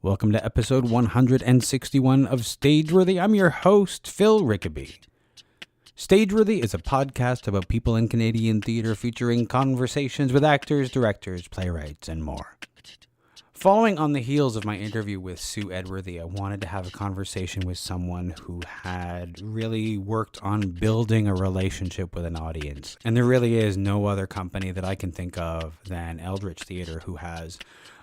Welcome to episode 161 of Stageworthy. I'm your host, Phil Rickaby. Stageworthy is a podcast about people in Canadian theatre featuring conversations with actors, directors, playwrights, and more. Following on the heels of my interview with Sue Edworthy, I wanted to have a conversation with someone who had really worked on building a relationship with an audience. And there really is no other company that I can think of than Eldritch Theatre who has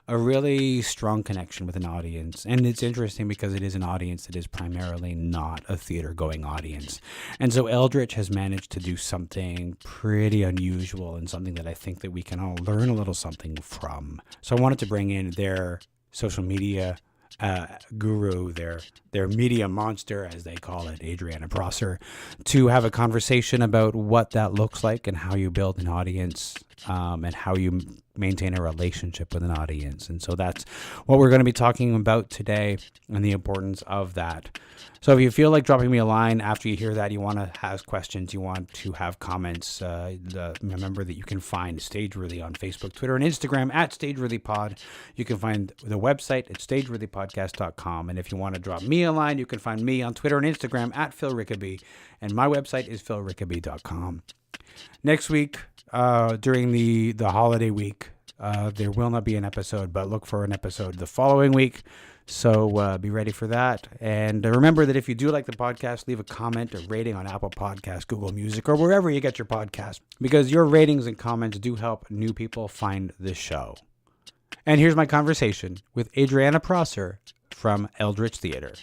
a really strong connection with an audience. And it's interesting because it is an audience that is primarily not a theater-going audience. And so Eldritch has managed to do something pretty unusual and something that I think that we can all learn a little something from. So I wanted to bring in their social media guru, their media monster, as they call it, Adrianna Prosser, to have a conversation about what that looks like and how you build an audience and how you maintain a relationship with an audience. And so that's what we're going to be talking about today and the importance of that. So if you feel like dropping me a line after you hear that, you want to ask questions, you want to have comments, remember that you can find Stageworthy on Facebook, Twitter, and Instagram at StageworthyPod. You can find the website at stageworthypodcast.com. And if you want to drop me a line, you can find me on Twitter and Instagram at Phil Rickaby. And my website is philrickaby.com. Next week, during the holiday week, there will not be an episode, but look for an episode the following week. So be ready for that. And remember that if you do like the podcast, leave a comment or rating on Apple Podcasts, Google Music, or wherever you get your podcast, because your ratings and comments do help new people find the show. And here's my conversation with Adrianna Prosser from Eldritch Theatre.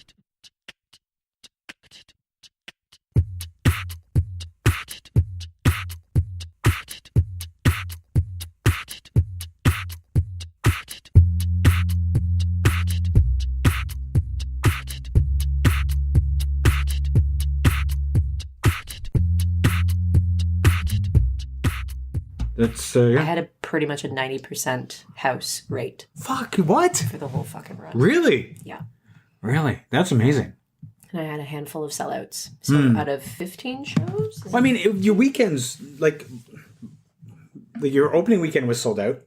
That's, I had pretty much a 90% house rate. Fuck, what? For the whole fucking run. Really? Yeah. Really? That's amazing. And I had a handful of sellouts. So out of 15 shows? Well, I mean, your weekends, like your opening weekend was sold out.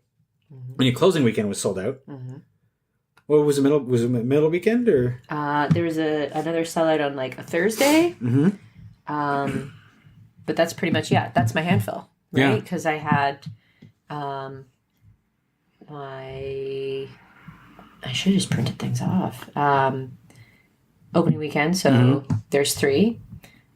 Mm-hmm. And your closing weekend was sold out. Mm-hmm. What was the middle? Was it middle weekend or? There was another sellout on like a Thursday. Mm-hmm. But that's pretty much, that's my handful. Right? Because I had I should have just printed things off. Opening weekend, so there's 3.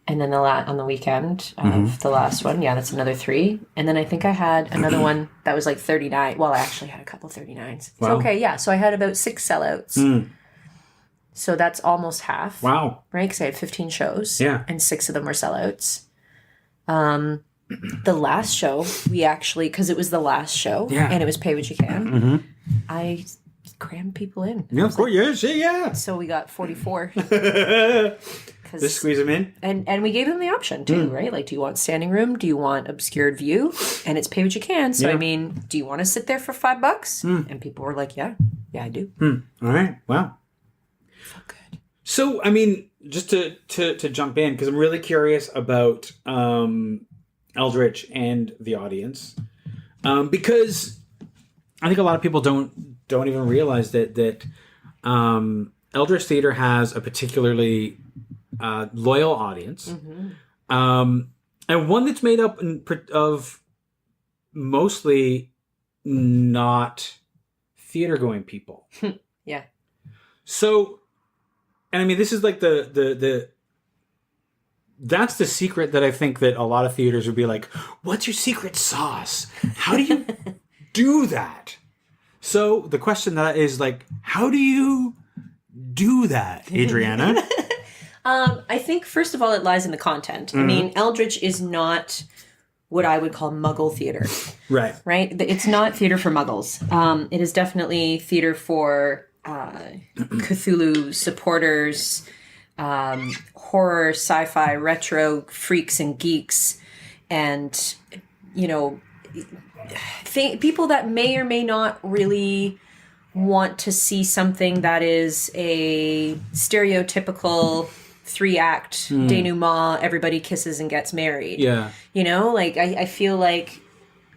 And then on the weekend of the last one, that's another 3. And then I think I had another one that was like 39. Well, I actually had a couple 39s. Wow. So, okay, so I had about 6 sellouts. So that's almost half. Wow. Right? Because I had 15 shows. Yeah. And 6 of them were sellouts. The last show, we actually, because it was the last show, and it was pay what you can, I crammed people in. Yeah, of course, yeah. So we got 44. Just squeeze them in? And we gave them the option, too, right? Like, do you want standing room? Do you want obscured view? And it's pay what you can. So, I mean, do you want to sit there for $5? And people were like, yeah, I do. All right, wow. So good. So, I mean, just to jump in, because I'm really curious about Eldritch and the audience, because I think a lot of people don't even realize that Eldritch Theatre has a particularly loyal audience, and one that's made up of mostly not theater-going people. Yeah. So, and I mean, this is like the that's the secret that I think that a lot of theaters would be like, what's your secret sauce? How do you do that? So the question that is like, how do you do that, Adrianna? I think, first of all, it lies in the content. I mean, Eldritch is not what I would call muggle theater. Right. It's not theater for muggles. It is definitely theater for Cthulhu supporters, horror, sci-fi, retro freaks and geeks, and, people that may or may not really want to see something that is a stereotypical 3-act denouement, everybody kisses and gets married. Yeah. I feel like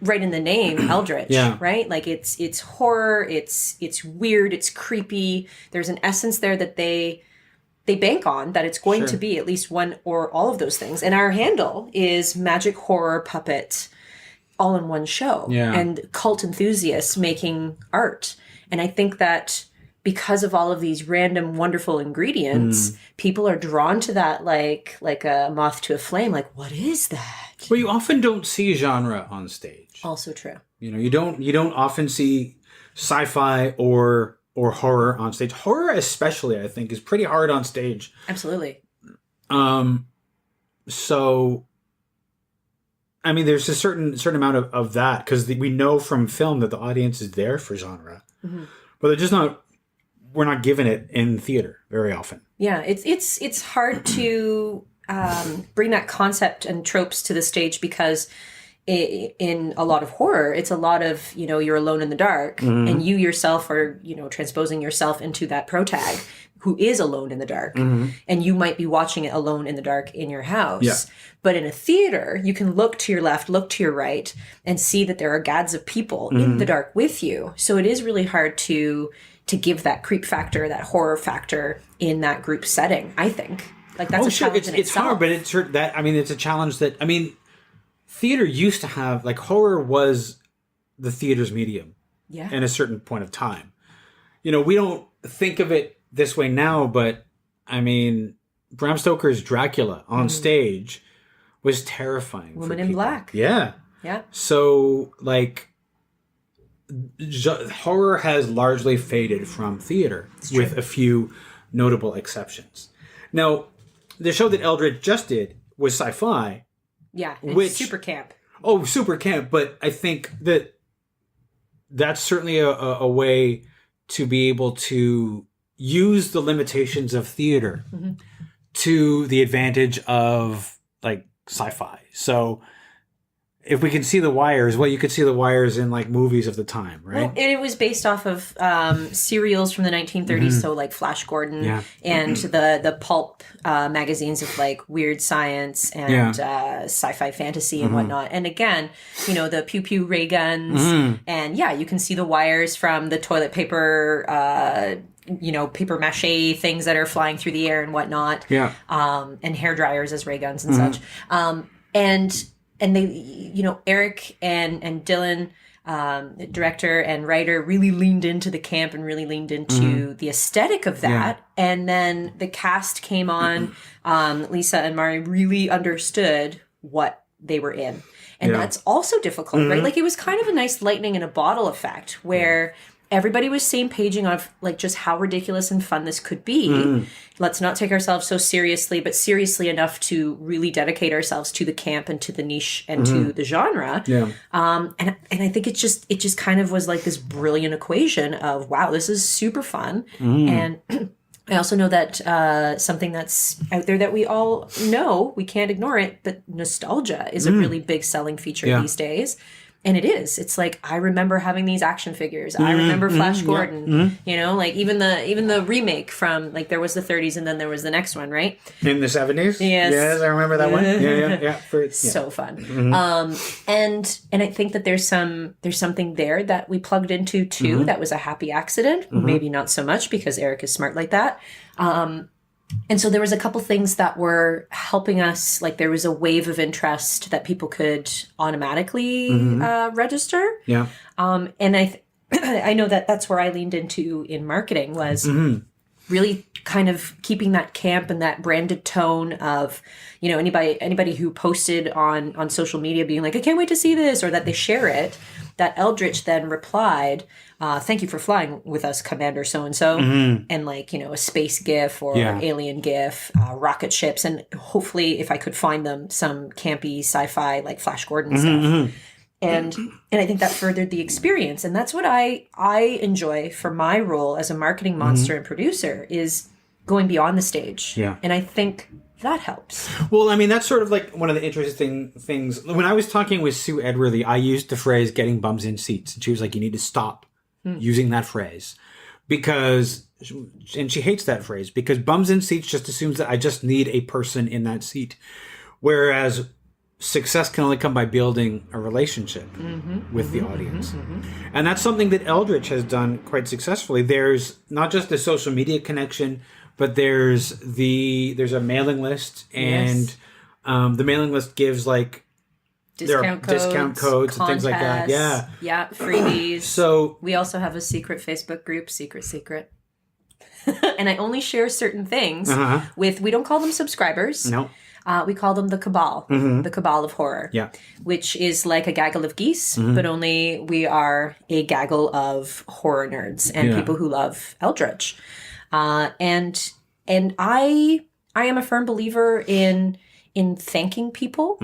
right in the name, Eldritch, Yeah. right? Like it's horror, it's weird, it's creepy. There's an essence there that they bank on, that it's going Sure. to be at least one or all of those things. And our handle is magic, horror, puppet, all in one show. Yeah. And cult enthusiasts making art. And I think that because of all of these random wonderful ingredients, people are drawn to that like a moth to a flame. Like, what is that? Well, you often don't see genre on stage. Also true. You know, you don't often see sci-fi or horror on stage. Horror especially, I think, is pretty hard on stage. Absolutely. So I mean, there's a certain amount of that, because we know from film that the audience is there for genre, but they're just not. We're not given it in theater very often. Yeah, it's hard to bring that concept and tropes to the stage, because in a lot of horror, it's a lot of, you're alone in the dark, and you yourself are, transposing yourself into that protag who is alone in the dark, and you might be watching it alone in the dark in your house. Yeah. But in a theater, you can look to your left, look to your right, and see that there are gads of people in the dark with you. So it is really hard to give that creep factor, that horror factor in that group setting, I think. Like, that's a challenge in it's itself. hard, but it's a challenge that, theater used to have, like, horror was the theater's medium. Yeah. In a certain point of time. We don't think of it this way now, but Bram Stoker's Dracula on stage was terrifying. Woman in Black. Yeah. Yeah. So, like, horror has largely faded from theater, with a few notable exceptions. Now, the show that Eldritch just did was sci-fi. Yeah, and which super camp. Oh, super camp! But I think that's certainly a way to be able to use the limitations of theater to the advantage of, like, sci-fi. So, if we can see the wires, you could see the wires in, like, movies of the time, right? Well, it was based off of serials from the 1930s, so like Flash Gordon and the pulp magazines of, like, weird science and sci-fi fantasy and whatnot. And again, the pew pew ray guns, and you can see the wires from the toilet paper, paper mache things that are flying through the air and whatnot. Yeah. And hair dryers as ray guns and such. And they, Eric and Dylan, director and writer, really leaned into the camp and really leaned into the aesthetic of that. Yeah. And then the cast came on. Lisa and Mari really understood what they were in. And that's also difficult, right? Like, it was kind of a nice lightning in a bottle effect where everybody was same paging of, like, just how ridiculous and fun this could be. Let's not take ourselves so seriously, but seriously enough to really dedicate ourselves to the camp and to the niche and to the genre. Yeah. And I think it just kind of was like this brilliant equation of, wow, this is super fun. And I also know that something that's out there that we all know, we can't ignore it, but nostalgia is a really big selling feature these days. And it is. It's like, I remember having these action figures. I remember Flash Gordon. Like, even the remake from, like, there was the 30s and then there was the next one, right? In the 70s? Yes, I remember that one. Yeah. So fun. And I think that there's something there that we plugged into too. That was a happy accident. Maybe not so much, because Eric is smart like that. And so there was a couple things that were helping us. Like, there was a wave of interest that people could automatically register. Yeah. And I know that that's where I leaned into in marketing, was really kind of keeping that camp and that branded tone of, anybody who posted on social media being like, I can't wait to see this, or that they share it, that Eldritch then replied, thank you for flying with us, Commander so-and-so, and, like, a space GIF or alien GIF, rocket ships, and hopefully, if I could find them, some campy sci-fi, like Flash Gordon stuff. And I think that furthered the experience. And that's what I enjoy for my role as a marketing monster and producer, is going beyond the stage. Yeah. And I think that helps. Well, that's sort of like one of the interesting things. When I was talking with Sue Edworthy, I used the phrase getting bums in seats. And she was like, you need to stop using that phrase, because, and she hates that phrase, because bums in seats just assumes that I just need a person in that seat. Whereas success can only come by building a relationship with the audience. And that's something that Eldritch has done quite successfully. There's not just the social media connection, but there's a mailing list, and the mailing list gives like discount codes and things like that. Yeah, freebies. So we also have a secret Facebook group, secret. And I only share certain things with, we don't call them subscribers. No. We call them the Cabal, the Cabal of Horror, which is like a gaggle of geese, but only we are a gaggle of horror nerds and people who love Eldritch. And I am a firm believer in thanking people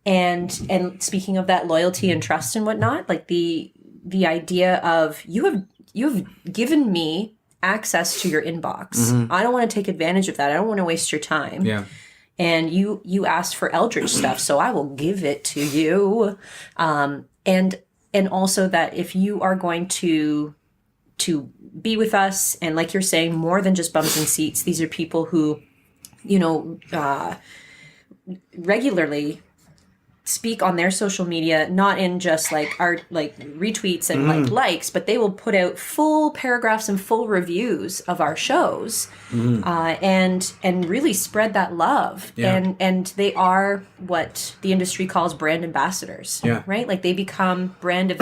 and speaking of that loyalty and trust and whatnot, like the idea of you have given me access to your inbox. I don't want to take advantage of that. I don't want to waste your time. Yeah. And you asked for Eldritch stuff, so I will give it to you. And also that if you are going to be with us, and like you're saying, more than just bums and seats, these are people who, regularly speak on their social media, not in just like our like retweets and likes, but they will put out full paragraphs and full reviews of our shows, and really spread that love. And they are what the industry calls brand ambassadors, right? Like they become brand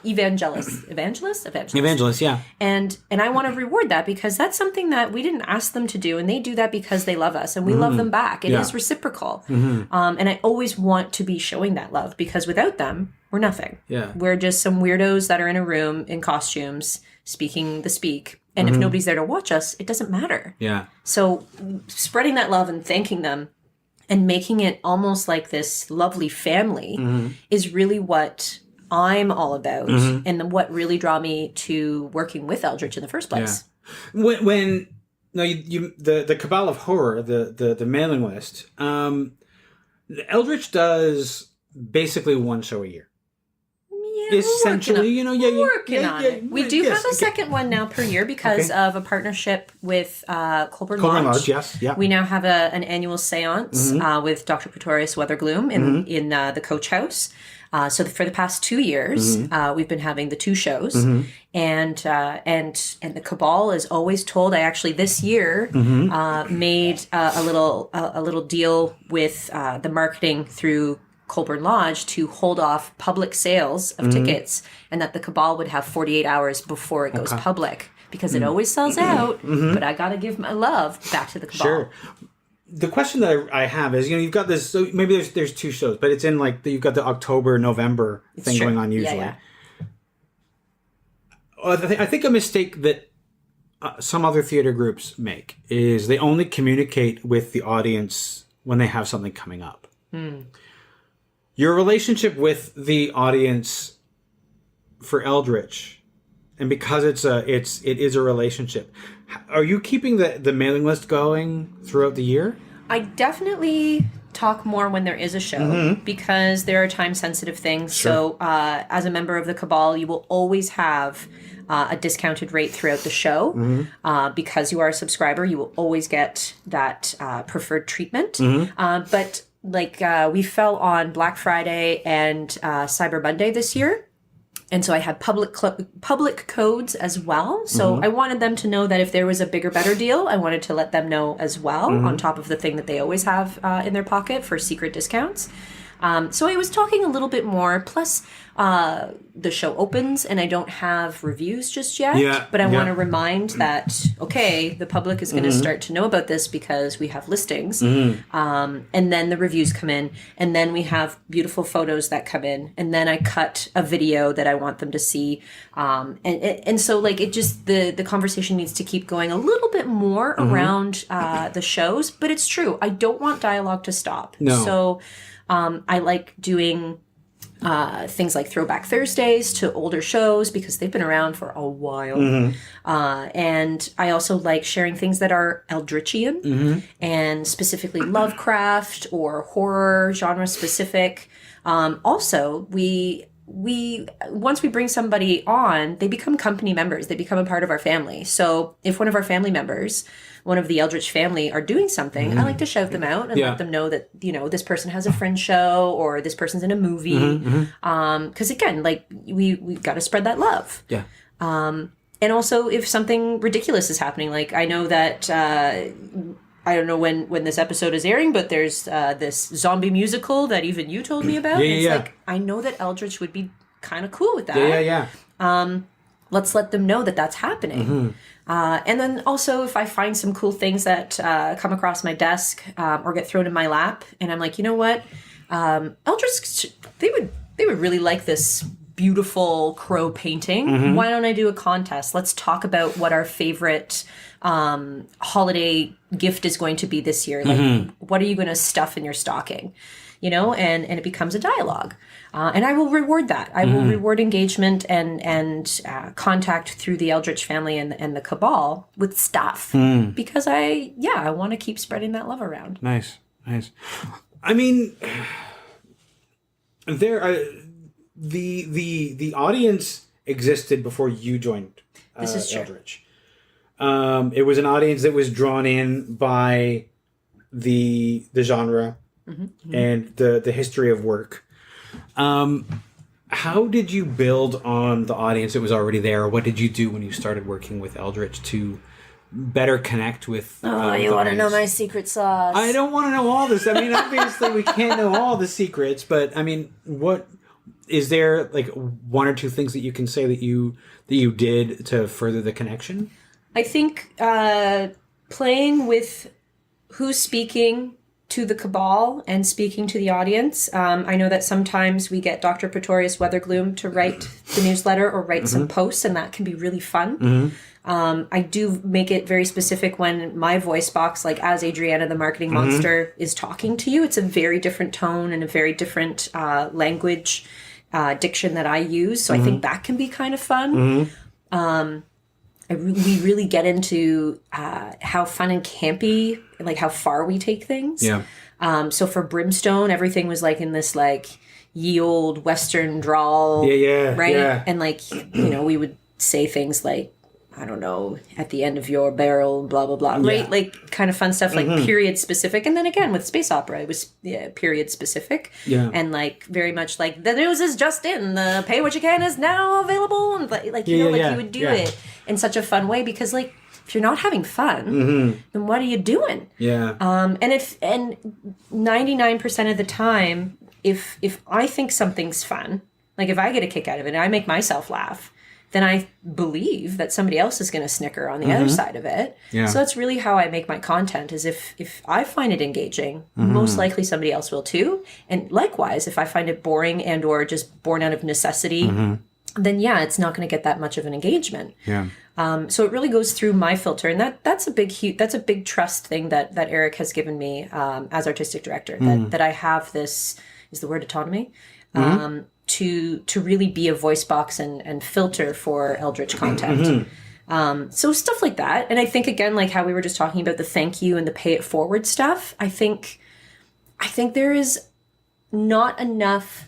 evangelists. Yeah. And I want to reward that, because that's something that we didn't ask them to do, and they do that because they love us and we love them back. It is reciprocal. And I always want to be showing that love, because without them, we're nothing. Yeah. We're just some weirdos that are in a room in costumes speaking the speak. And if nobody's there to watch us, it doesn't matter. Yeah. So spreading that love and thanking them and making it almost like this lovely family is really what I'm all about, and what really drew me to working with Eldritch in the first place. Yeah. The Cabal of Horror, the mailing list, Eldritch does basically one show a year. Yeah, essentially, working on it. We do have a second one now per year because of a partnership with Colburn Lodge. Yes, yeah. We now have an annual seance with Dr. Pretorius Weathergloom in the Coach House. So for the past 2 years, we've been having the 2 shows, and the Cabal is always told. I actually this year made a little deal with the marketing through Colburn Lodge to hold off public sales of tickets, and that the Cabal would have 48 hours before it goes public, because it always sells out. But I got to give my love back to the Cabal. Sure. The question that I have is, you've got this, so maybe there's 2 shows, but it's in like, you've got the October, November thing going on usually. Yeah. I think a mistake that some other theater groups make is they only communicate with the audience when they have something coming up. Your relationship with the audience for Eldritch, and because it is a relationship, are you keeping the mailing list going throughout the year? I definitely talk more when there is a show, because there are time-sensitive things. Sure. So as a member of the Cabal, you will always have a discounted rate throughout the show. Because you are a subscriber, you will always get that preferred treatment. But like we fell on Black Friday and Cyber Monday this year. And so I had public codes as well. So I wanted them to know that if there was a bigger, better deal, I wanted to let them know as well, on top of the thing that they always have in their pocket for secret discounts. So I was talking a little bit more. Plus, the show opens and I don't have reviews just yet. Yeah, but I want to remind that, okay, the public is going to start to know about this because we have listings. And then the reviews come in. And then we have beautiful photos that come in. And then I cut a video that I want them to see. And so, like, it just, the conversation needs to keep going a little bit more around the shows. But it's true. I don't want dialogue to stop. No. So I like doing things like Throwback Thursdays to older shows because they've been around for a while. And I also like sharing things that are Eldritchian and specifically Lovecraft or horror genre specific. Also, we once we bring somebody on, they become company members. They become a part of our family. So if one of our family members, one of the Eldritch family, are doing something, I like to shout them out and let them know that, this person has a friend show or this person's in a movie. Because again, like we've got to spread that love. Yeah. And also if something ridiculous is happening, like I know that, I don't know when this episode is airing, but there's this zombie musical that even you told me about. It's like, I know that Eldritch would be kind of cool with that. Yeah. Let's let them know that that's happening. And then also if I find some cool things that come across my desk or get thrown in my lap, and I'm like, you know what? Eldritch, they would really like this beautiful crow painting. Why don't I do a contest? Let's talk about what our favorite holiday gift is going to be this year. Like, what are you going to stuff in your stocking? And it becomes a dialogue. And I will reward that. I will reward engagement and contact through the Eldritch family and the Cabal with stuff. Because I want to keep spreading that love around. Nice. I mean, the audience existed before you joined This is true. Eldritch. It was an audience that was drawn in by the genre and the history of work. How did you build on the audience that was already there? What did you do when you started working with Eldritch to better connect with you want to know my secret sauce? I don't want to know all this. I mean, obviously we can't know all the secrets, but I mean, what is there, like one or two things that you can say that you did to further the connection? I think playing with who's speaking to the Cabal and speaking to the audience. I know that sometimes we get Dr. Pretorius Weathergloom to write the newsletter or write some posts, and that can be really fun. I do make it very specific when my voice box, like as Adrianna the Marketing Monster, is talking to you. It's a very different tone and a very different language diction that I use. So I think that can be kind of fun. We really get into how fun and campy, like how far we take things. Yeah. So for Brimstone, everything was like in this like ye old Western drawl. Yeah. Right. Yeah. And like, we would say things like, I don't know, at the end of your barrel, blah, blah, blah. Right. Yeah. Like kind of fun stuff, like period specific. And then again, with space opera, it was period specific. Yeah. And like very much like the news is just in, the pay what you can is now available. And like, you would do it in such a fun way, because like, if you're not having fun, then what are you doing? Yeah. And 99% of the time, if I think something's fun, like if I get a kick out of it and I make myself laugh, then I believe that somebody else is going to snicker on the other side of it. Yeah. So that's really how I make my content, is if I find it engaging, most likely somebody else will too. And likewise, if I find it boring and or just born out of necessity, then it's not going to get that much of an engagement. Yeah. So it really goes through my filter, and that's a big trust thing that Eric has given me as artistic director. That I have this, is the word autonomy, to really be a voice box and filter for Eldritch content. So stuff like that, and I think again, like how we were just talking about the thank you and the pay it forward stuff. I think there is not enough.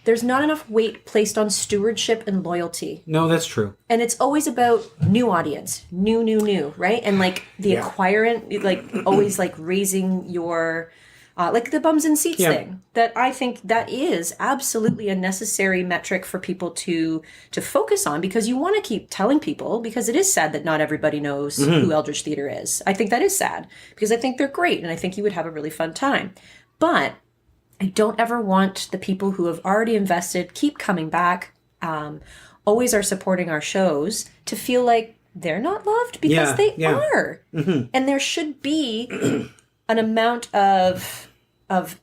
There's not enough weight placed on stewardship and loyalty. No, that's true. And it's always about new audience, new, right? And like the acquirant, like always like raising your, like the bums and seats thing. That I think that is absolutely a necessary metric for people to focus on, because you want to keep telling people, because it is sad that not everybody knows who Eldritch Theater is. I think that is sad, because I think they're great and I think you would have a really fun time. But I don't ever want the people who have already invested, keep coming back, always are supporting our shows, to feel like they're not loved, because they are. And there should be an amount of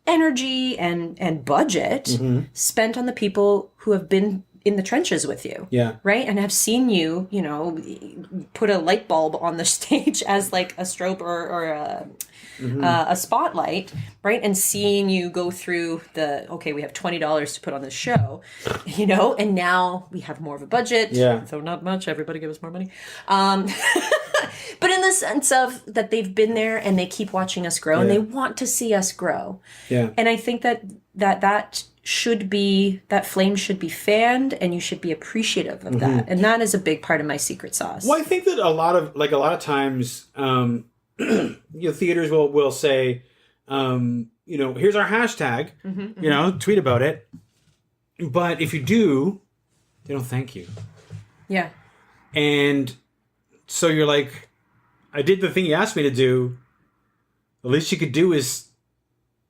energy and budget spent on the people who have been in the trenches with you. Yeah. Right? And have seen you, put a light bulb on the stage as like a strobe or a spotlight, right? And seeing you go through we have $20 to put on this show, and now we have more of a budget. Yeah. So not much, everybody give us more money. But in the sense of that they've been there and they keep watching us grow and they want to see us grow. Yeah. And I think that that flame should be fanned, and you should be appreciative of that. And that is a big part of my secret sauce. Well, I think that a lot of times, theaters will say, here's our hashtag, tweet about it. But if you do, they don't thank you. Yeah. And so you're like, I did the thing you asked me to do. The least you could do is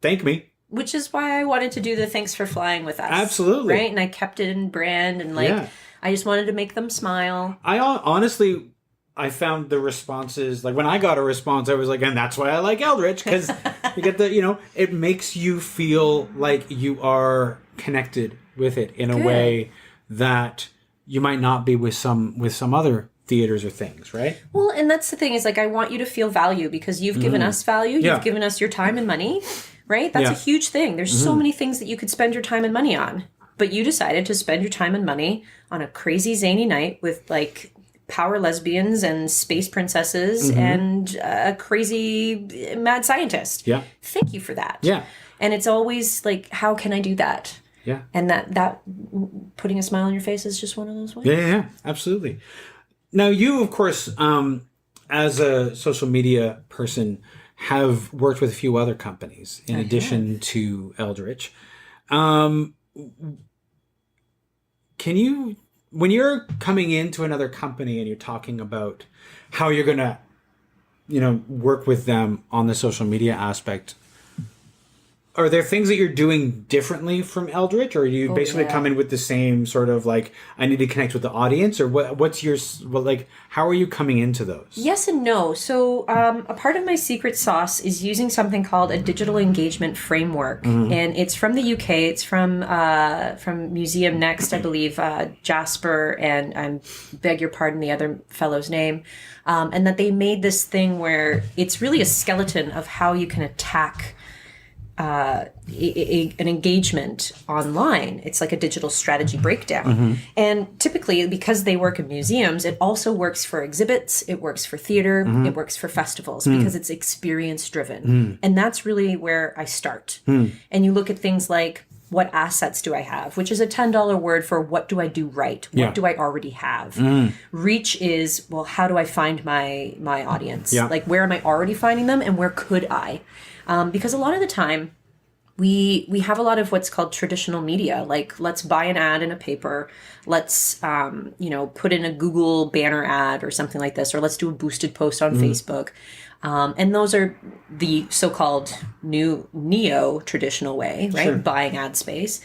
thank me. Which is why I wanted to do the Thanks for Flying with Us. Absolutely. Right? And I kept it in brand, and I just wanted to make them smile. I honestly, I found the responses, like when I got a response, I was like, and that's why I like Eldritch, because you get it makes you feel like you are connected with it in a way that you might not be with some other theaters or things, right? Well, and that's the thing is, like, I want you to feel value because you've given us value. You've given us your time and money, right? That's a huge thing. There's so many things that you could spend your time and money on, but you decided to spend your time and money on a crazy zany night with like power lesbians and space princesses and a crazy mad scientist. Yeah. Thank you for that. Yeah. And it's always like, how can I do that? Yeah. And that putting a smile on your face is just one of those ways. Yeah, absolutely. Now, you, of course, as a social media person, have worked with a few other companies in addition to Eldritch. Can you, when you're coming into another company and you're talking about how you're going to, work with them on the social media aspect, are there things that you're doing differently from Eldritch, or do you basically come in with the same sort of like, I need to connect with the audience, or what's your, how are you coming into those? Yes and no. So a part of my secret sauce is using something called a digital engagement framework. And it's from the UK. It's from Museum Next, I believe, Jasper, and I beg your pardon, the other fellow's name. And that they made this thing where it's really a skeleton of how you can attack an engagement online. It's like a digital strategy breakdown. And typically, because they work in museums, it also works for exhibits, it works for theater, it works for festivals, because it's experience driven. And that's really where I start. And you look at things like, what assets do I have? Which is a $10 word for what do I do right? What do I already have? Reach is, well, how do I find my audience? Like, where am I already finding them, and where could I? Because a lot of the time, we have a lot of what's called traditional media. Like, let's buy an ad in a paper. Let's, put in a Google banner ad or something like this, or let's do a boosted post on Facebook. And those are the so-called new neo-traditional way, right? Sure. Buying ad space.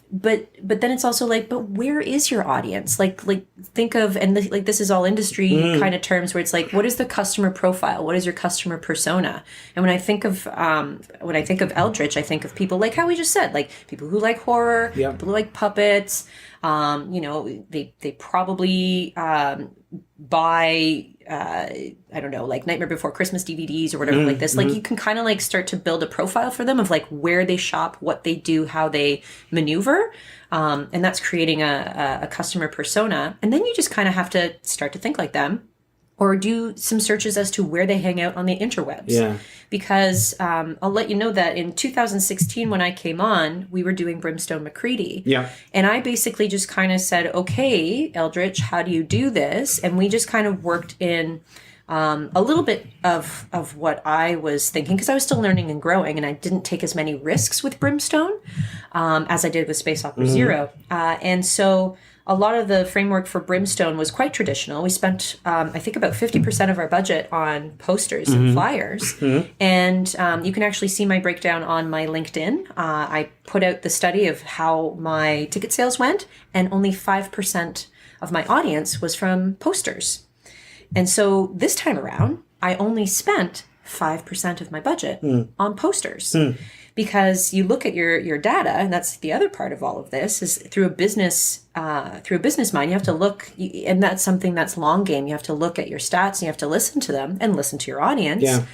But then it's also like, but where is your audience? Like think of, and this is all industry kind of terms where it's like, what is the customer profile? What is your customer persona? And when I think of Eldritch, I think of people like how we just said, like people who like horror, people who like puppets. They probably buy I don't know, like Nightmare Before Christmas DVDs or whatever like this. Like you can kind of like start to build a profile for them of like where they shop, what they do, how they maneuver. And that's creating a customer persona. And then you just kind of have to start to think like them, or do some searches as to where they hang out on the interwebs. Yeah. Because I'll let you know that in 2016, when I came on, we were doing Brimstone McCready. Yeah. And I basically just kind of said, okay, Eldritch, how do you do this? And we just kind of worked in a little bit of what I was thinking, because I was still learning and growing, and I didn't take as many risks with Brimstone as I did with Space Opera Zero. And so a lot of the framework for Brimstone was quite traditional. We spent, I think, about 50% of our budget on posters and flyers. And you can actually see my breakdown on my LinkedIn. I put out the study of how my ticket sales went, and only 5% of my audience was from posters. And so this time around, I only spent 5% of my budget on posters. Because you look at your data, and that's the other part of all of this, is through a business mind, you have to look, and that's something that's long game. You have to look at your stats, and you have to listen to them and listen to your audience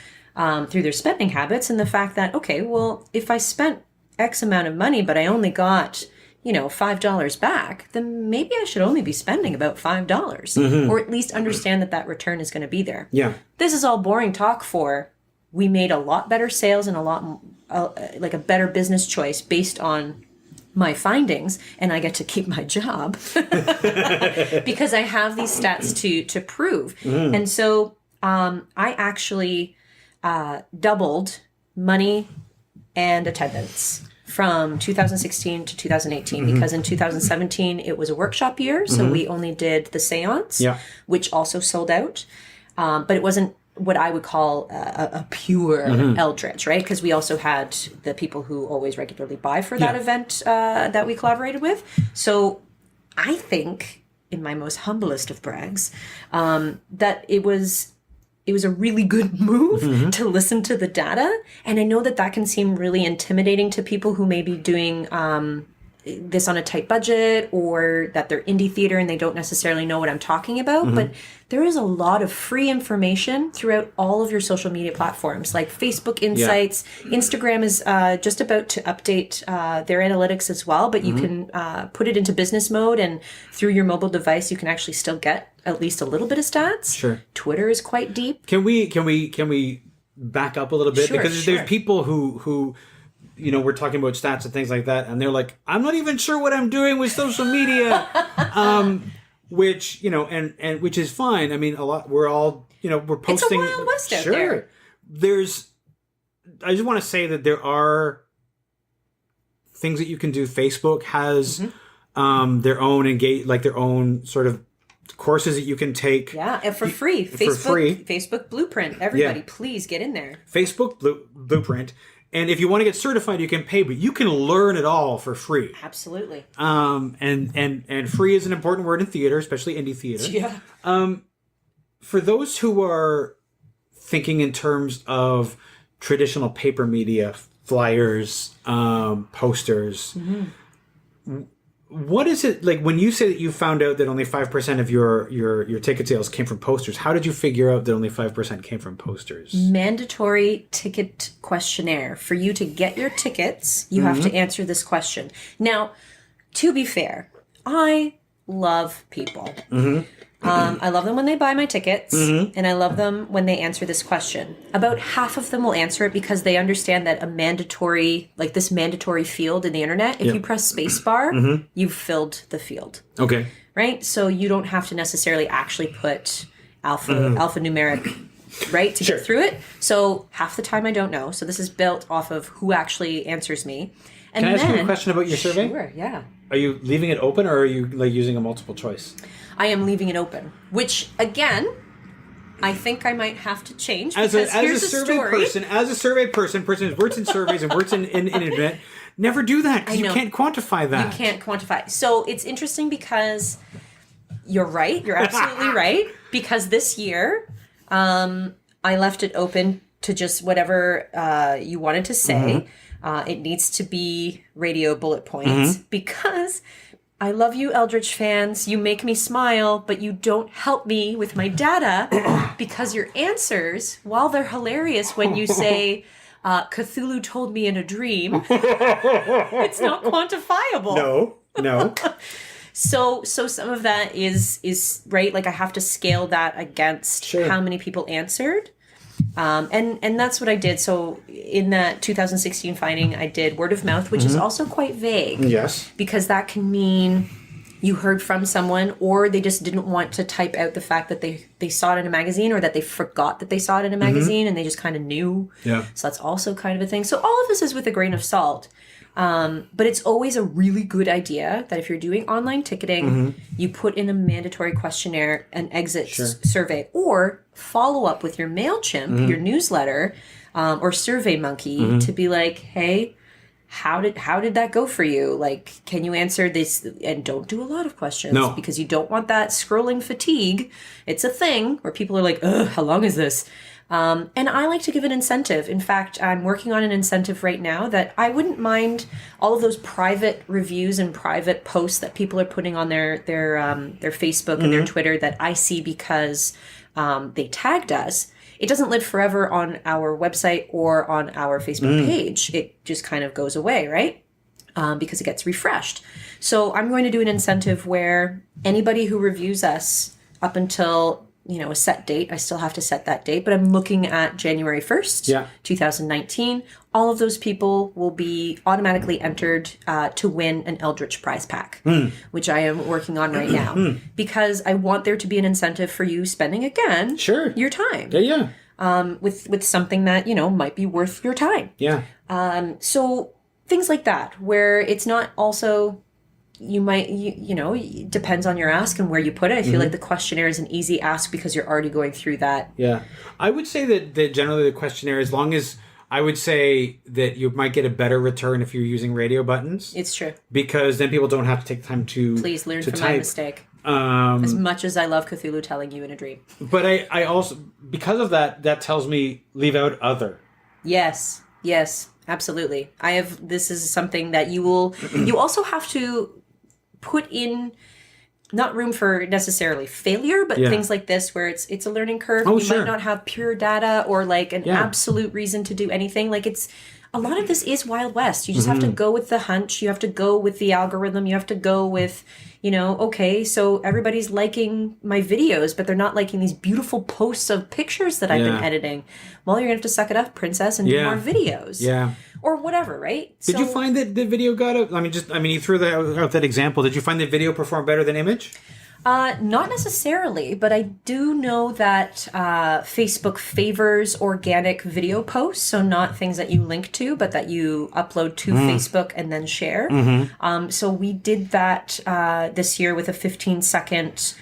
through their spending habits, and the fact that, okay, well, if I spent X amount of money, but I only got, $5 back, then maybe I should only be spending about $5, or at least understand that return is going to be there. Yeah. This is all boring talk for, we made a lot better sales and a lot like a better business choice based on my findings, and I get to keep my job because I have these stats to prove. And so I actually doubled money and attendance from 2016 to 2018 because in 2017 it was a workshop year, so we only did the seance, which also sold out, but it wasn't what I would call a pure Eldritch, right? Because we also had the people who always regularly buy for that event that we collaborated with. So I think, in my most humblest of brags, that it was a really good move to listen to the data. And I know that can seem really intimidating to people who may be doing this on a tight budget, or that they're indie theater and they don't necessarily know what I'm talking about. But there is a lot of free information throughout all of your social media platforms, like Facebook Insights. Instagram is just about to update their analytics as well, but you can put it into business mode, and through your mobile device, you can actually still get at least a little bit of stats. Sure. Twitter is quite deep. Can we back up a little bit? Because there's people who we're talking about stats and things like that, and they're like, I'm not even sure what I'm doing with social media, which, and which is fine. I mean, we're all, we're posting. It's a wild west out there. I just want to say that there are things that you can do. Facebook has their own their own sort of courses that you can take. Yeah, and for free. Facebook Blueprint. Everybody, please get in there. Facebook Blueprint. And if you want to get certified, you can pay, but you can learn it all for free. Absolutely. And free is an important word in theater, especially indie theater. Yeah. For those who are thinking in terms of traditional paper media, flyers, posters, what is it like when you say that you found out that only 5% of your ticket sales came from posters? How did you figure out that only 5% came from posters? Mandatory ticket questionnaire. For you to get your tickets, you have to answer this question. Now, to be fair, I love people. I love them when they buy my tickets, and I love them when they answer this question. About half of them will answer it because they understand that this mandatory field in the internet, if you press spacebar, you've filled the field. Okay. Right? So you don't have to necessarily actually put alphanumeric, right, to get through it. So half the time I don't know. So this is built off of who actually answers me. And Can I ask you a question about your survey? Sure, yeah. Are you leaving it open, or are you using a multiple choice? I am leaving it open, which again, I think I might have to change. As a survey person who's worked in surveys and works in internet, never do that because you can't quantify that. You can't quantify. So it's interesting because you're right. You're absolutely right. Because this year, I left it open to just whatever you wanted to say. It needs to be radio bullet points because I love you, Eldritch fans. You make me smile, but you don't help me with my data because your answers, while they're hilarious when you say, Cthulhu told me in a dream, it's not quantifiable. No. So some of that is right. Like I have to scale that against how many people answered. And that's what I did. So in that 2016 finding, I did word of mouth, which is also quite vague. Yes. Because that can mean you heard from someone, or they just didn't want to type out the fact that they saw it in a magazine, or that they forgot that they saw it in a magazine and they just kind of knew. Yeah. So that's also kind of a thing. So all of this is with a grain of salt. But it's always a really good idea that if you're doing online ticketing, you put in a mandatory questionnaire, an exit survey, or follow up with your MailChimp, your newsletter, or SurveyMonkey to be like, hey, how did that go for you? Like, can you answer this? And don't do a lot of questions because you don't want that scrolling fatigue. It's a thing where people are like, ugh, how long is this? And I like to give an incentive. In fact, I'm working on an incentive right now that I wouldn't mind all of those private reviews and private posts that people are putting on their Facebook and their Twitter that I see because they tagged us. It doesn't live forever on our website or on our Facebook page. It just kind of goes away, right? Because it gets refreshed. So I'm going to do an incentive where anybody who reviews us up until a set date. I still have to set that date, but I'm looking at January 1st, 2019. All of those people will be automatically entered to win an Eldritch prize pack, which I am working on right now, because I want there to be an incentive for you spending, again, your time. With something that, might be worth your time. So things like that, where it's not also... it depends on your ask and where you put it. I feel like the questionnaire is an easy ask because you're already going through that. Yeah. I would say that generally the questionnaire, as long as I would say that you might get a better return if you're using radio buttons. It's true. Because then people don't have to take time to Please learn from type. my mistake. As much as I love Cthulhu telling you in a dream. But I also, because of that tells me leave out other. Yes, absolutely. This is something that you also have to put in, not room for necessarily failure, but things like this where it's a learning curve. You might not have pure data or like an absolute reason to do anything. Like a lot of this is Wild West. You just have to go with the hunch. You have to go with the algorithm. You have to go with, okay, so everybody's liking my videos, but they're not liking these beautiful posts of pictures that I've been editing. Well, you're going to have to suck it up, princess, and do more videos. Yeah. Or whatever, right? Did you find that the video got out? You threw out that example. Did you find the video performed better than image? Not necessarily, but I do know that Facebook favors organic video posts, so not things that you link to, but that you upload to Facebook and then share. So we did that this year with a 15-second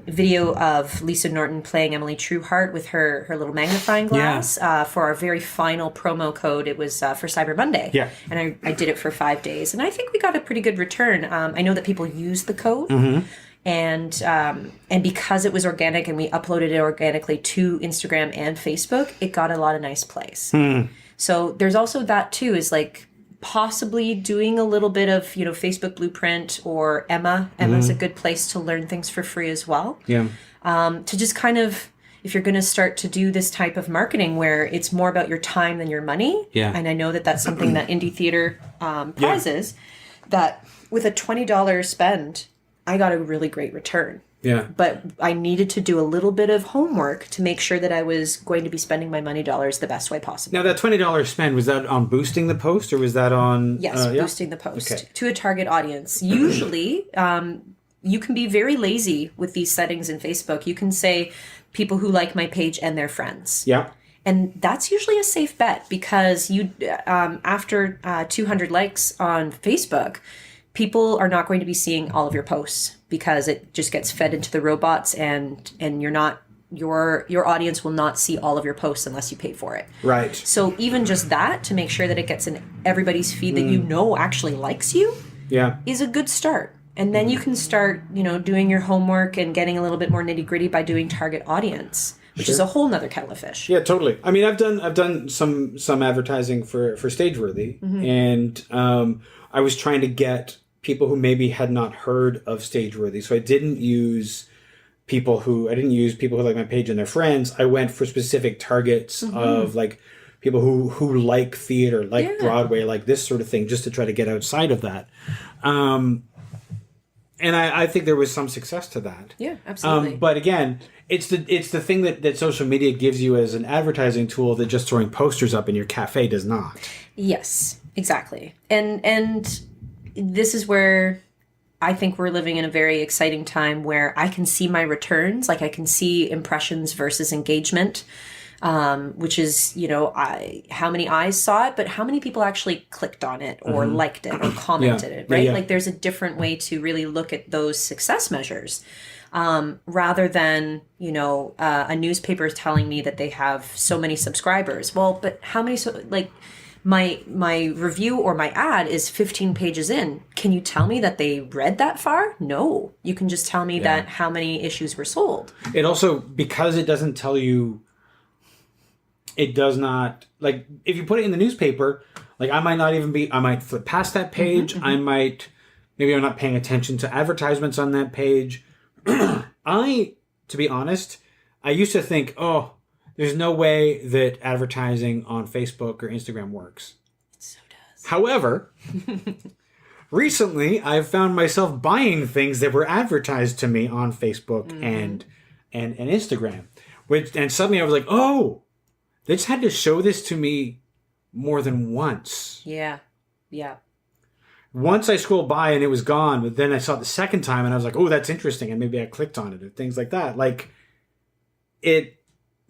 video of Lisa Norton playing Emily Trueheart with her little magnifying glass for our very final promo code. It was for Cyber Monday. And I did it for 5 days. And I think we got a pretty good return. I know that people use the code. And because it was organic and we uploaded it organically to Instagram and Facebook, it got a lot of nice plays. So there's also that too, is like possibly doing a little bit of, Facebook Blueprint or Emma. Emma's a good place to learn things for free as well. To just kind of, if you're going to start to do this type of marketing where it's more about your time than your money. And I know that that's something that indie theater prizes, that with a $20 spend, I got a really great return. But I needed to do a little bit of homework to make sure that I was going to be spending my money dollars the best way possible. Now, that $20 spend, was that on boosting the post, or was that on... Yes, boosting the post to a target audience. Usually, you can be very lazy with these settings in Facebook. You can say people who like my page and their friends. And that's usually a safe bet, because after 200 likes on Facebook, people are not going to be seeing all of your posts, because it just gets fed into the robots, and your audience will not see all of your posts unless you pay for it. Right. So even just that, to make sure that it gets in everybody's feed that actually likes you, is a good start. And then you can start, doing your homework and getting a little bit more nitty gritty by doing target audience, which is a whole nother kettle of fish. Yeah, totally. I mean, I've done some advertising for Stageworthy, and I was trying to get people who maybe had not heard of Stageworthy. So I didn't use people who like my page and their friends. I went for specific targets of like people who like theater, like Broadway, like this sort of thing, just to try to get outside of that. And I think there was some success to that. Yeah, absolutely. But again, it's the thing that social media gives you as an advertising tool that just throwing posters up in your cafe does not. Yes, exactly. And this is where I think we're living in a very exciting time where I can see my returns. Like I can see impressions versus engagement, which is, how many eyes saw it, but how many people actually clicked on it or liked it or commented it, right? Like there's a different way to really look at those success measures, rather than, a newspaper is telling me that they have so many subscribers. Well, but how many, my review or my ad is 15 pages in. Can you tell me that they read that far? No. You can just tell me that how many issues were sold. It also, because it doesn't tell you, it does not, like, if you put it in the newspaper, like, I might flip past that page. Maybe I'm not paying attention to advertisements on that page. To be honest, I used to think, there's no way that advertising on Facebook or Instagram works. It so does. However, recently I've found myself buying things that were advertised to me on Facebook and and Instagram. And suddenly I was like, oh, they just had to show this to me more than once. Yeah. Yeah. Once I scrolled by and it was gone, but then I saw it the second time and I was like, oh, that's interesting. And maybe I clicked on it or things like that. Like,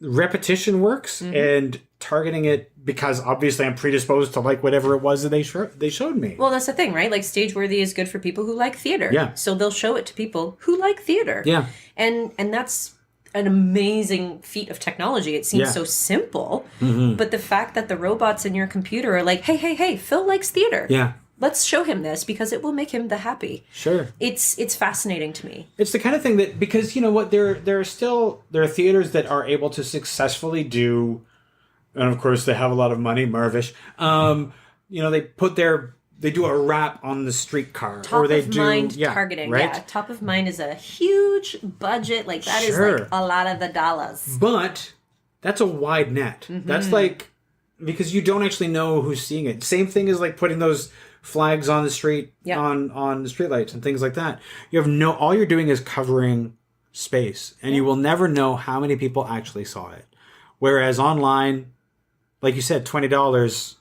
repetition works and targeting it, because obviously I'm predisposed to like whatever it was that they showed me. Well, that's the thing, right? Like, Stageworthy is good for people who like theater. Yeah. So they'll show it to people who like theater. Yeah. And that's an amazing feat of technology. It seems so simple, but the fact that the robots in your computer are like, hey, Phil likes theater. Yeah. Let's show him this because it will make him the happy. Sure. It's fascinating to me. It's the kind of thing that, because you know what, there are theaters that are able to successfully do, and of course they have a lot of money, Marvish. They do a rap on the streetcar, Top of mind targeting, right? Yeah. Top of mind is a huge budget, like that is like a lot of the dollars. But that's a wide net. That's like, because you don't actually know who's seeing it. Same thing as like putting those flags on the street, on the streetlights and things like that. You have all you're doing is covering space, and you will never know how many people actually saw it. Whereas online, like you said, $20,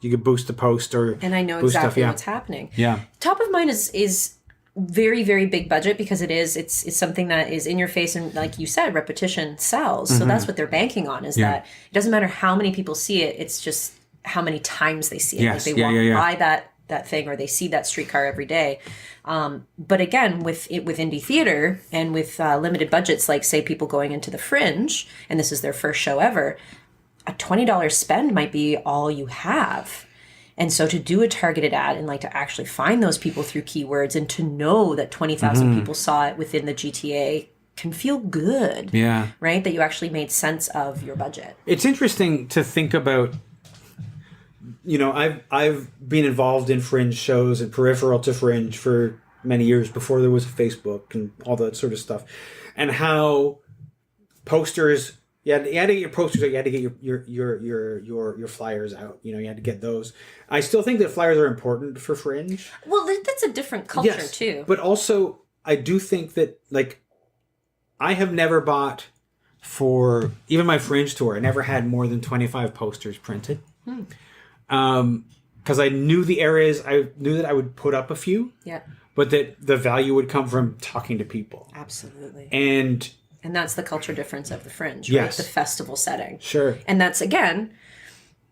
you could boost the post and I know exactly what's happening. Yeah. Top of mind is very, very big budget, because it's something that is in your face, and like you said, repetition sells. So that's what they're banking on, is that it doesn't matter how many people see it, it's just how many times they see it. Yes. Like they walk by that thing, or they see that streetcar every day. But again, with indie theater and with limited budgets, like say people going into the Fringe, and this is their first show ever, a $20 spend might be all you have. And so to do a targeted ad and like to actually find those people through keywords, and to know that 20,000 people saw it within the GTA can feel good. Yeah. Right? That you actually made sense of your budget. It's interesting to think about. You know, I've been involved in Fringe shows and peripheral to Fringe for many years before there was a Facebook and all that sort of stuff, and how posters. You had to get your posters out. You had to get your flyers out. You know, you had to get those. I still think that flyers are important for Fringe. Well, that's a different culture too. But also, I do think that, like, I have never bought, for even my Fringe tour, I never had more than 25 posters printed. Because I knew the areas, I knew that I would put up a few. Yeah. But that the value would come from talking to people. Absolutely. And that's the culture difference of the Fringe, right? Yes. The festival setting. Sure. And that's, again,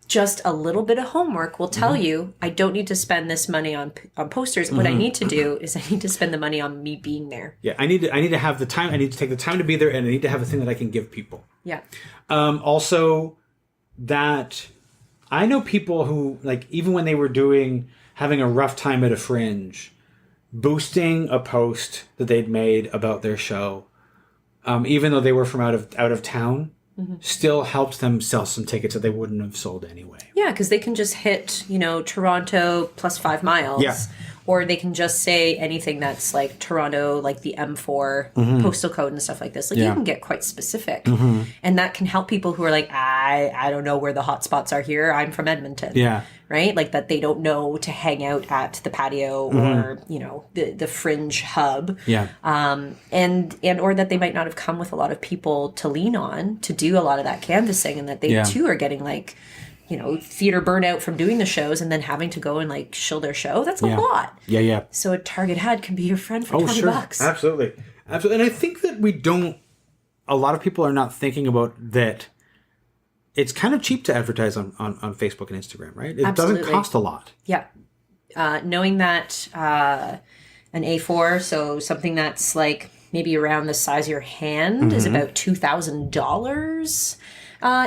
just a little bit of homework will tell you, I don't need to spend this money on posters. What I need to do is I need to spend the money on me being there. Yeah, I need to have the time. I need to take the time to be there, and I need to have a thing that I can give people. Yeah. Also, that I know people who, like, even when they were having a rough time at a Fringe, boosting a post that they'd made about their show, even though they were from out of town, still helped them sell some tickets that they wouldn't have sold anyway. Yeah, because they can just hit, Toronto plus 5 miles. Yeah. Or they can just say anything that's like Toronto, like the M4 postal code and stuff like this. Like you can get quite specific. And that can help people who are like, I don't know where the hot spots are here. I'm from Edmonton. Yeah. Right? Like that they don't know to hang out at the patio or, the Fringe hub. Yeah. And or that they might not have come with a lot of people to lean on to do a lot of that canvassing, and that they too are getting like, theater burnout from doing the shows and then having to go and like shill their show. That's a lot. Yeah, yeah. So a target ad can be your friend for $20. Absolutely. Absolutely. And I think that a lot of people are not thinking about that. It's kind of cheap to advertise on Facebook and Instagram, right? It doesn't cost a lot. Yeah. Knowing that an A4, so something that's like maybe around the size of your hand, is about $2,000.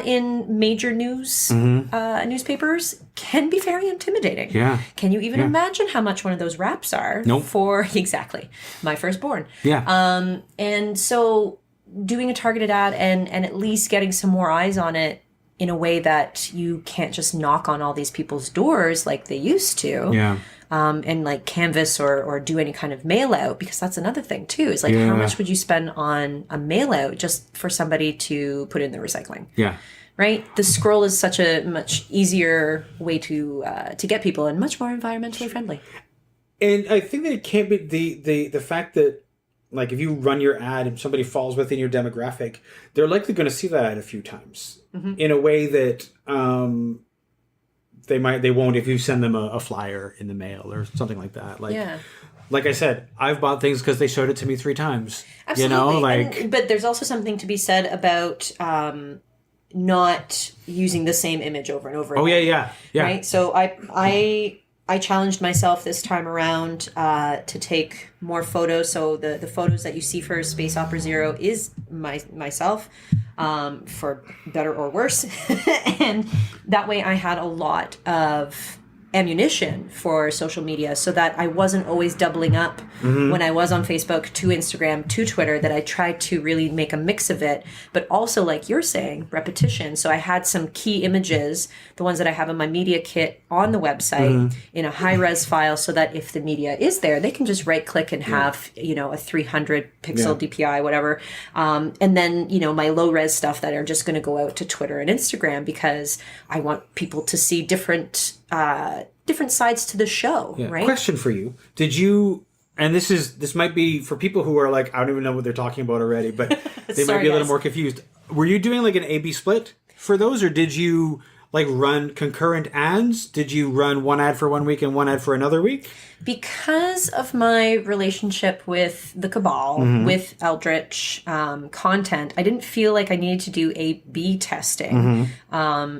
In major newspapers can be very intimidating. Yeah. Can you even imagine how much one of those wraps are for exactly my firstborn? Yeah. And so doing a targeted ad and at least getting some more eyes on it in a way that you can't just knock on all these people's doors like they used to. Yeah. And like canvas or do any kind of mail out, because that's another thing too, is like how much would you spend on a mail out just for somebody to put in the recycling? Yeah. Right? The scroll is such a much easier way to get people, and much more environmentally friendly. And I think that it can't be the fact that like if you run your ad and somebody falls within your demographic, they're likely going to see that ad a few times in a way that they won't if you send them a flyer in the mail or something like that. Like I said, I've bought things because they showed it to me 3 times. Absolutely. But there's also something to be said about not using the same image over and over again. Oh, yeah. Right? So I challenged myself this time around to take more photos. So the photos that you see for Space Opera Zero is myself, for better or worse. And that way I had a lot of ammunition for social media so that I wasn't always doubling up when I was on Facebook to Instagram to Twitter, that I tried to really make a mix of it, but also, like you're saying, repetition. So I had some key images, the ones that I have in my media kit on the website in a high res file, so that if the media is there, they can just right click and have, a 300 pixel DPI, whatever. And then, my low res stuff that are just going to go out to Twitter and Instagram, because I want people to see different sides to the show, right? Question for you. Did you, and this might be for people who are like, I don't even know what they're talking about already, but they might be a little more confused. Were you doing like an A/B split for those, or did you like run concurrent ads? Did you run one ad for 1 week and one ad for another week? Because of my relationship with the Cabal, with Eldritch content, I didn't feel like I needed to do A/B testing.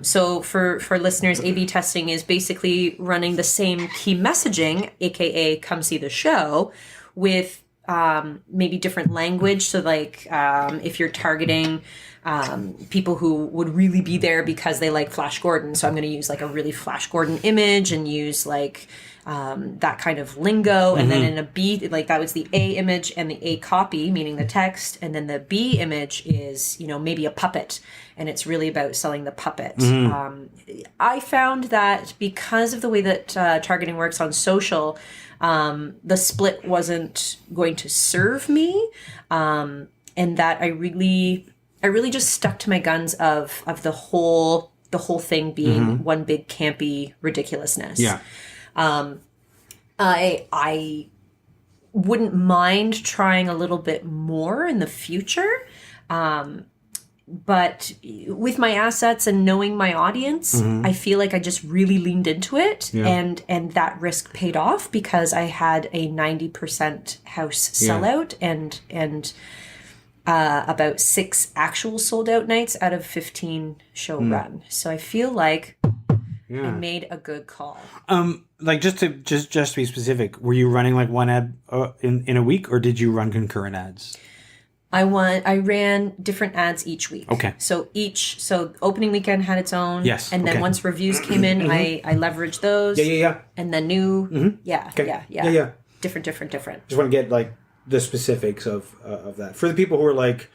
So for listeners, A/B testing is basically running the same key messaging, aka come see the show, with maybe different language. So like if you're targeting people who would really be there because they like Flash Gordon, so I'm going to use like a really Flash Gordon image and use like that kind of lingo. And then in a B, like that was the A image and the A copy, meaning the text. And then the B image is, maybe a puppet. And it's really about selling the puppet. I found that because of the way that targeting works on social, the split wasn't going to serve me. And that I really just stuck to my guns of the whole thing being one big campy ridiculousness. Yeah. I wouldn't mind trying a little bit more in the future. But with my assets and knowing my audience, I feel like I just really leaned into it, and that risk paid off because I had a 90% house sellout and about 6 actual sold out nights out of 15 show run. So I feel like I made a good call. Like just to be specific, were you running like one ad in a week, or did you run concurrent ads? I ran different ads each week. Okay. So opening weekend had its own. Yes. And then once reviews came in, I leveraged those. Yeah. And then new. Yeah. Okay. Yeah. Different. Just want to get like the specifics of that for the people who are like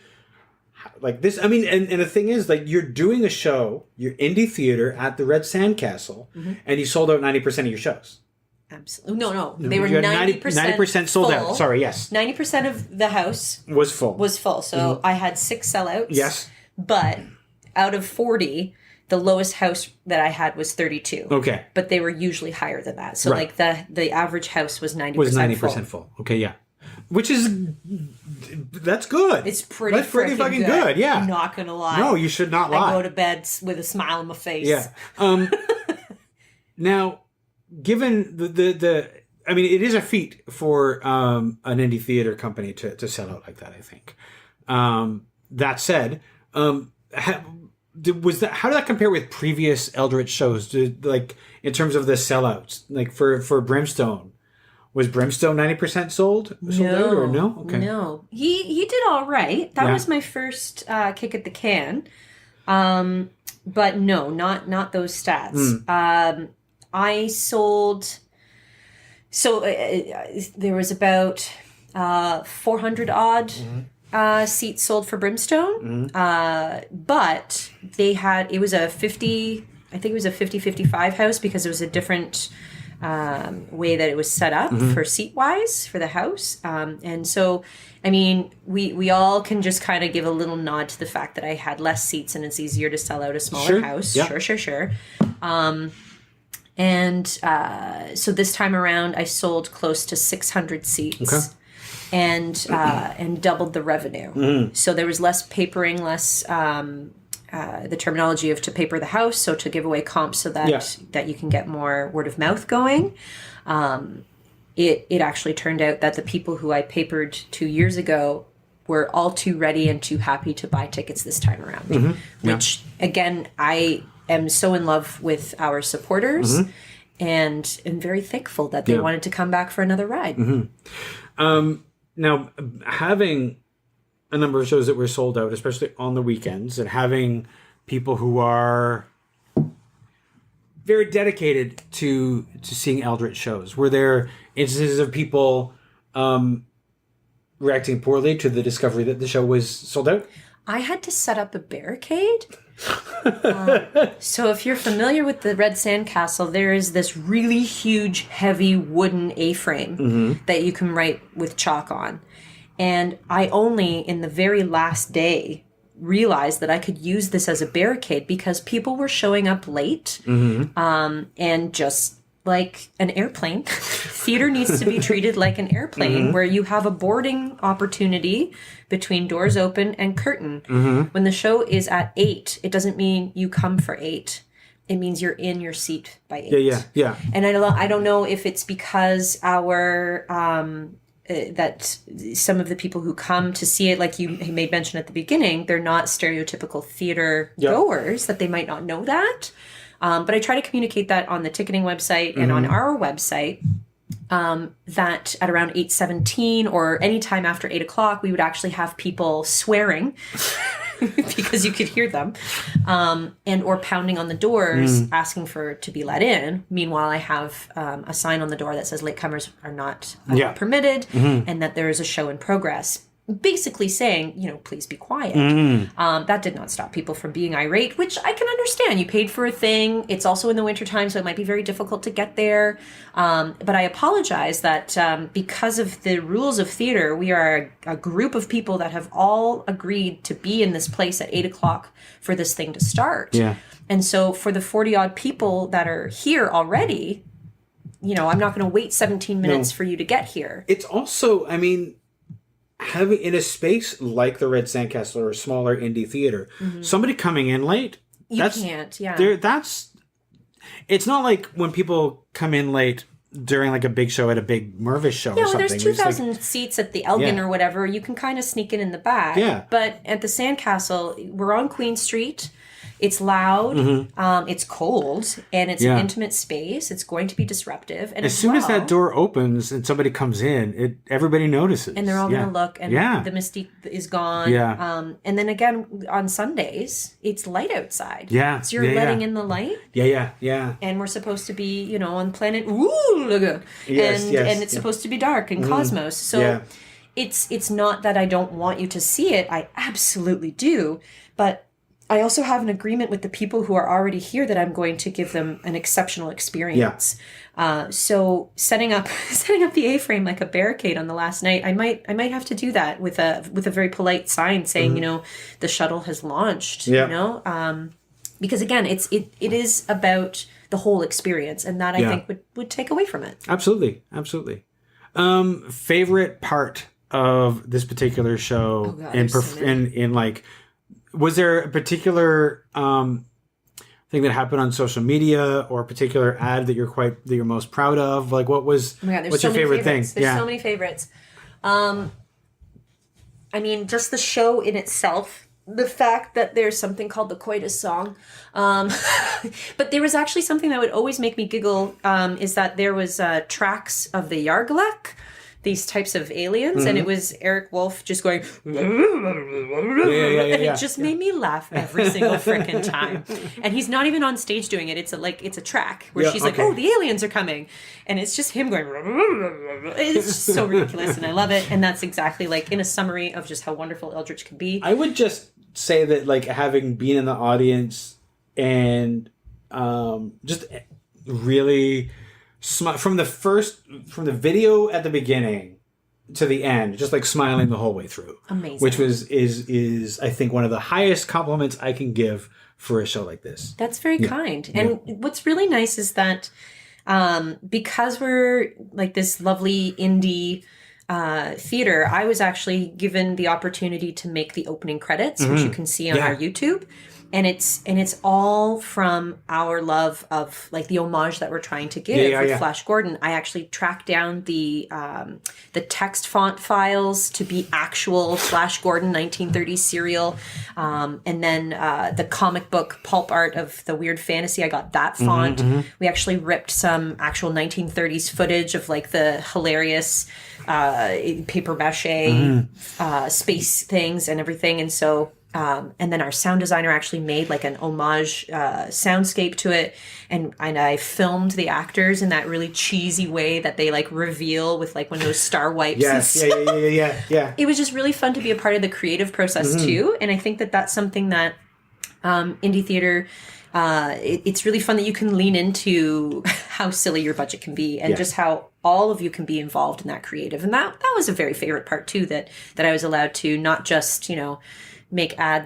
this. I mean, and the thing is, like, you're doing a show, you're indie theater at the Red Sandcastle, and you sold out 90% of your shows. Absolutely. No. They were 90% sold full. out. Sorry, yes. 90% of the house was full. So I had 6 sellouts. Yes. But out of 40, the lowest house that I had was 32. Okay. But they were usually higher than that. So like the average house was 90% full. Okay, yeah. Which is, that's good. It's pretty fucking good. Yeah. I'm not going to lie. No, you should not lie. I go to bed with a smile on my face. Yeah. Now, given the I mean, it is a feat for an indie theater company to sell out like that, I think. That said, how did that compare with previous Eldritch shows? Like, in terms of the sellouts, like for Brimstone? Was Brimstone 90% sold out or no? Okay. No. He did all right. That was my first kick at the can. But no, not those stats. I sold... So there was about 400 odd seats sold for Brimstone. But it was a 50-55 house because it was a different... way that it was set up for seat-wise for the house. And so, I mean, we all can just kind of give a little nod to the fact that I had less seats and it's easier to sell out a smaller house. Yeah. Sure. So this time around, I sold close to 600 seats. Okay. and doubled the revenue. So there was less papering, less the terminology of to paper the house, so to give away comps so that you can get more word of mouth going. It actually turned out that the people who I papered 2 years ago were all too ready and too happy to buy tickets this time around. Which, again, I am so in love with our supporters and am very thankful that they wanted to come back for another ride. Now, having a number of shows that were sold out, especially on the weekends, and having people who are very dedicated to seeing Eldritch shows, were there instances of people reacting poorly to the discovery that the show was sold out? I had to set up a barricade. So if you're familiar with the Red Sandcastle, there is this really huge, heavy wooden A-frame that you can write with chalk on. And I only, in the very last day, realized that I could use this as a barricade because people were showing up late. And just like an airplane, theater needs to be treated like an airplane where you have a boarding opportunity between doors open and curtain. When the show is at 8, it doesn't mean you come for 8. It means you're in your seat by 8. Yeah. And I don't know if it's because our that some of the people who come to see it, like you made mention at the beginning, they're not stereotypical theater goers, that they might not know that. But I try to communicate that on the ticketing website and on our website, that at around 8:17 or any time after 8 o'clock, we would actually have people swearing because you could hear them, and or pounding on the doors asking to be let in. Meanwhile, I have a sign on the door that says latecomers are not permitted, and that there is a show in progress. Basically saying, please be quiet. That did not stop people from being irate, which I can understand. You paid for a thing. It's also in the wintertime, so it might be very difficult to get there. But I apologize that because of the rules of theater, we are a group of people that have all agreed to be in this place at 8 o'clock for this thing to start. And so for the 40-odd people that are here already, I'm not going to wait 17 minutes for you to get here. It's also, having in a space like the Red Sandcastle or a smaller indie theater, somebody coming in late, can't. It's not like when people come in late during like a big show at a big Mervis show or something. There's 2,000 seats at the Elgin or whatever. You can kind of sneak in the back. But at the Sandcastle, we're on Queen Street. It's loud, it's cold, and it's an intimate space. It's going to be disruptive. And as soon as that door opens and somebody comes in, everybody notices. And they're all going to look, and the mystique is gone. And then again, on Sundays, it's light outside. So you're letting in the light. And we're supposed to be, on planet and it's supposed to be dark and cosmos. So it's not that I don't want you to see it. I absolutely do. But I also have an agreement with the people who are already here that I'm going to give them an exceptional experience. So setting up the A-frame like a barricade on the last night, I might have to do that with a very polite sign saying, the shuttle has launched. Because again, it is about the whole experience, and that I think would take away from it. Absolutely. Favorite part of this particular show in like. Was there a particular thing that happened on social media or a particular ad that you're most proud of? Like, what's your favorite thing? There's so many favorites. Just the show in itself. The fact that there's something called the coitus song. But there was actually something that would always make me giggle, is that there was tracks of the Yargulek, these types of aliens, and it was Eric Wolf just going, and it just made me laugh every single freaking time. And he's not even on stage doing it. It's a track where she's like, oh, the aliens are coming. And it's just him going, it's just so ridiculous, and I love it. And that's exactly like in a summary of just how wonderful Eldritch can be. I would just say that, like, having been in the audience and just really... from the video at the beginning to the end, just like smiling the whole way through. Amazing. Which is I think one of the highest compliments I can give for a show like this. That's very kind. And what's really nice is that because we're like this lovely indie theater, I was actually given the opportunity to make the opening credits, which you can see on our YouTube. And it's all from our love of like the homage that we're trying to give with Flash Gordon. I actually tracked down the text font files to be actual Flash Gordon 1930s serial, and then the comic book pulp art of the Weird Fantasy. I got that font. We actually ripped some actual 1930s footage of like the hilarious paper mache space things and everything, and so. And then our sound designer actually made like an homage soundscape to it, and I filmed the actors in that really cheesy way that they like reveal with like one of those star wipes. Yes, yeah. It was just really fun to be a part of the creative process too, and I think that that's something that indie theater. It's really fun that you can lean into how silly your budget can be, and just how all of you can be involved in that creative, and that was a very favorite part too. That I was allowed to not just make ad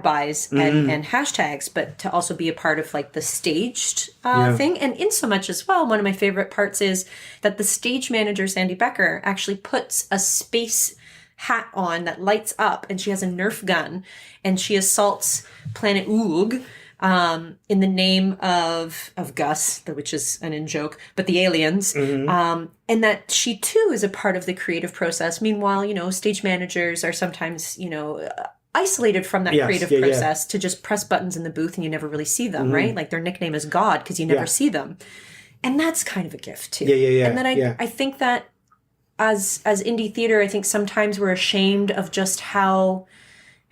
buys and hashtags, but to also be a part of like the staged thing. And in so much as well, one of my favorite parts is that the stage manager, Sandy Becker, actually puts a space hat on that lights up, and she has a Nerf gun, and she assaults Planet Oog in the name of Gus, which is an in-joke, but the aliens, and that she too is a part of the creative process. Meanwhile, stage managers are sometimes, isolated from that creative process to just press buttons in the booth and you never really see them, right? Like their nickname is God because you never see them. And that's kind of a gift too. And then I think that as indie theater, I think sometimes we're ashamed of just how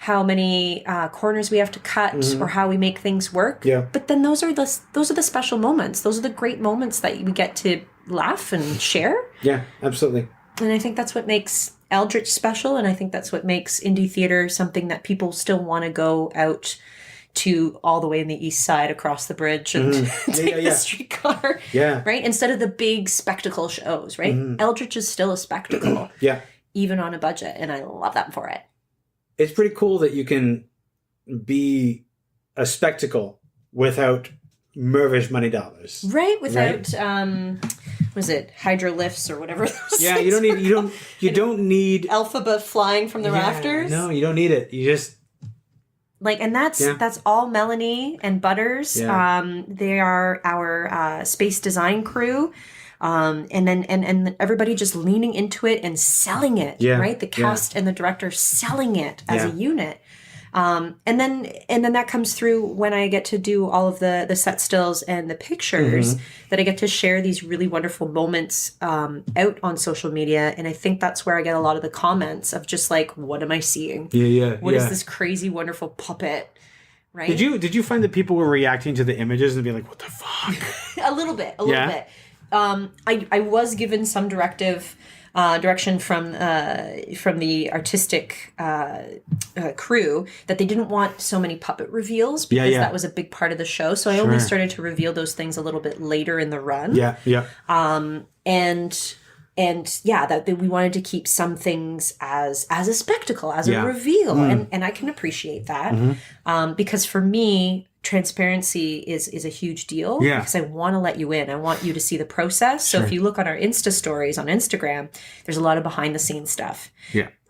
many corners we have to cut or how we make things work. But then those are the special moments. Those are the great moments that we get to laugh and share. Yeah, absolutely. And I think that's what makes Eldritch special, and I think that's what makes indie theater something that people still want to go out to all the way in the east side across the bridge and take the streetcar. Right? Instead of the big spectacle shows, right? Eldritch is still a spectacle. Even on a budget, and I love that for it. It's pretty cool that you can be a spectacle without Mervish money dollars. Right? Without was it hydrolifts or whatever those you don't need Elphaba flying from the rafters. No, you don't need it. You just and that's all Melanie and Butters. They are our space design crew. And then everybody just leaning into it and selling it, right? The cast and the director selling it as a unit. And then that comes through when I get to do all of the set stills and the pictures that I get to share these really wonderful moments out on social media. And I think that's where I get a lot of the comments of just like, what am I seeing? What is this crazy, wonderful puppet? Right? Did you find that people were reacting to the images and being like, what the fuck? A little bit. I was given some direction from the artistic crew that they didn't want so many puppet reveals because that was a big part of the show. So I only started to reveal those things a little bit later in the run. That we wanted to keep some things as a spectacle, as a reveal, and I can appreciate that because for me, transparency is a huge deal because I want to let you in. I want you to see the process. So if you look on our Insta stories on Instagram, there's a lot of behind the scenes stuff.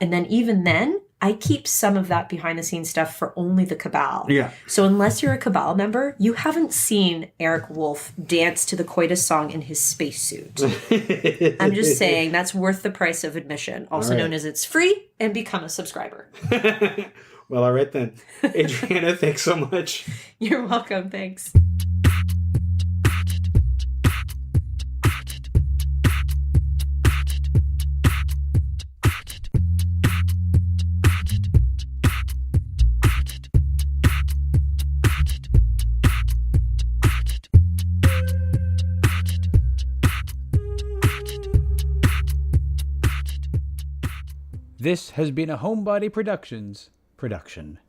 And then even then, I keep some of that behind the scenes stuff for only the Cabal. So unless you're a Cabal member, you haven't seen Eric Wolf dance to the Coitus song in his spacesuit. I'm just saying that's worth the price of admission, also known as it's free, and become a subscriber. Well, all right then. Adrianna, thanks so much. You're welcome. Thanks. This has been a Homebody Productions production.